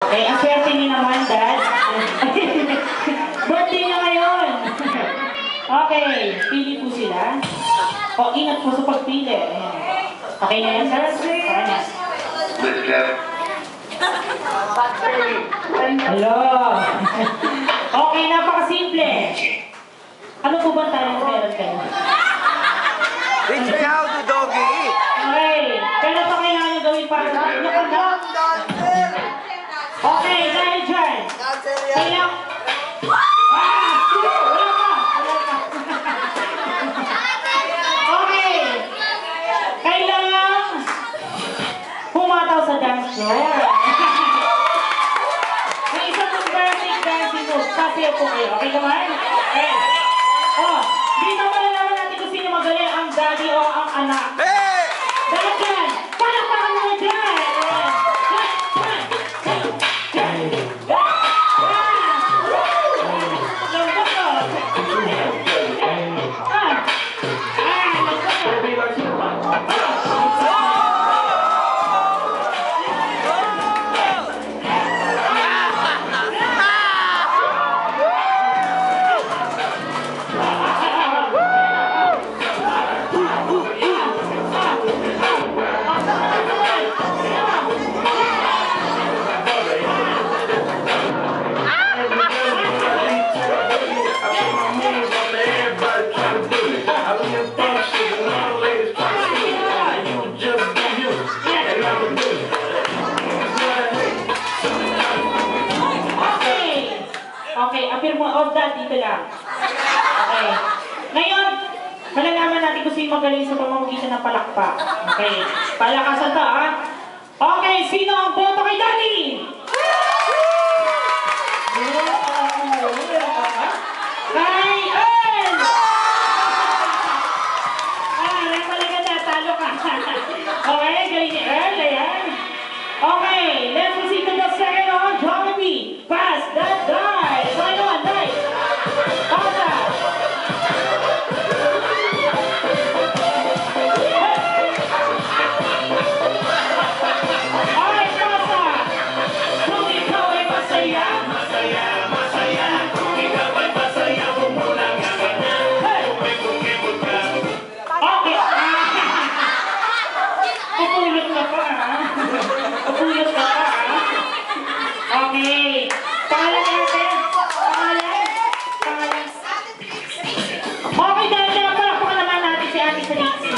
Okay, ang swerte niyo naman, Dad. Birthday niya ngayon. Okay, pili po sila. O, ingat po sa pagpili. Ayan. Okay na yan, sir? Okay na. Hello. Okay, napakasimple. Ano po ba tayong meron kayo? Reach me out to doggy. Okay, pero ito kailangan nyo gawin para sa inyo kanda. Okay, dahil dyan. Kailangan... Wala ka. Okay. Kailangan pumataw sa dance floor. May isa pong perfect dancing move. Sasayaw po kayo. Okay naman? Okay. Oh, dito malalaman natin kung sino magaling, ang daddy o ang anak. Hey! Dahil dyan, palakpakan mo dyan! Okay, appear mo, Dad, dito lang. Okay. Ngayon, malalaman natin kung sino magaling sa pamamagitan ng palakpak. Okay, palakasan to, ha? Okay, sino ang boto kay Daddy? Kay Earl! Alam talaga na, talo ka. Okay, galing ni Earl, ayan. Okay, let's proceed to the second round. Jollibee, pass that die. Final one, die. Pasa. Alright, pasa. Kung ikaw ay masaya, masaya, masaya. Kung ikaw ay masaya, bumulang ka na. Kumikot ka. Okay. Pupulot ka pa, ha? Pupulot ka pa, ha? Okay. Pangalan natin. Pangalan. Okay, dahil palakpakan naman natin si Ate Trixie.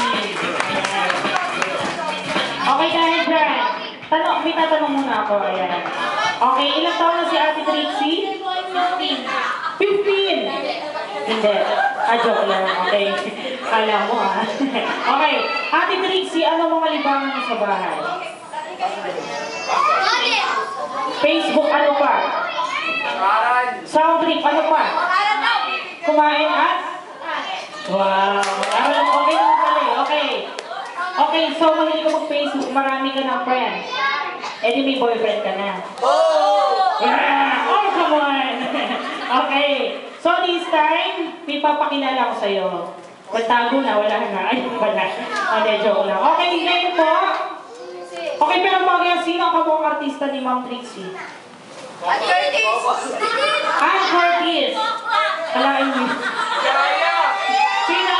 Okay, dahil dyan. May tatanong muna ako. Ayan. Okay, ilang taon na si Ate Trixie? 15. 15? Hindi. Joke lang. Okay. Kala mo, ha? Okay. Ate Trixie, ano mga libangan mo sa bahay? Facebook, ano pa? Sound trip, ano pa? Kumain at? Wow. Okay naman pala eh. Okay. Okay, so mahilig ka mag-Facebook, marami ka ng friends. Eh di may boyfriend ka na. Oh! Oh, come on! Okay. So this time, may papakilala ko sa'yo. Magtago na, wala na. Ay, wala. Hindi, joke lang. Okay, ngayon po. Okay, pero mga sino ang kabuang artista ni Ma'am Trixie? Ann Curtis! Kalain mo. Sino?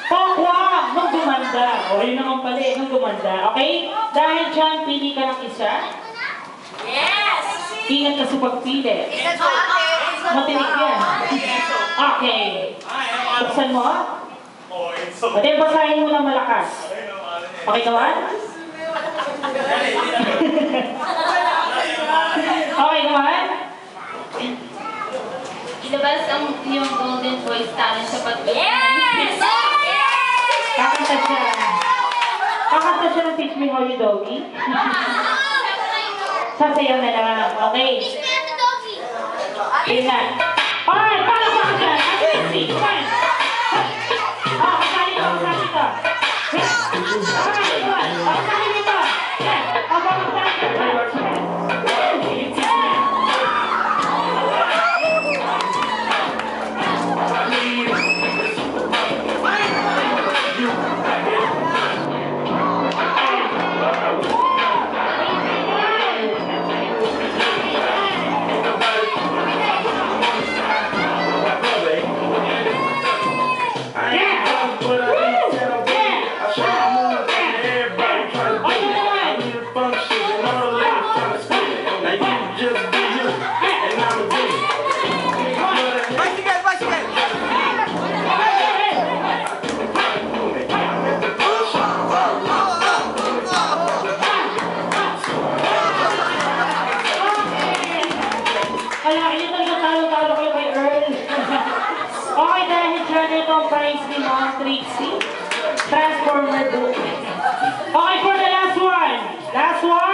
Pokwa! Nung gumanda. O, yun naman pala eh, nung gumanda. Okay? Dahil dyan, pili ka ng isa. Yes! Ingat ka sa pagpili. Matinig yan. Okay. Buksan mo. Pati basahin mo na malakas. Okay naman? Okay naman? Ilabas ang iyong golden voice talent sa pagpili. Yes! Kakanta siya. Kakanta siya ng Teach Me How You Doggy. Sasayaw na lang. Okay. Yun na. Alright, paano ba ka dyan? Trixie, come on. Kasali ka, kasali ka. Alright, come on. Kasali dito. Kasali ka. ganito ang prize ni Mom Trixie. Transformer book. Okay, for the last one. Last one.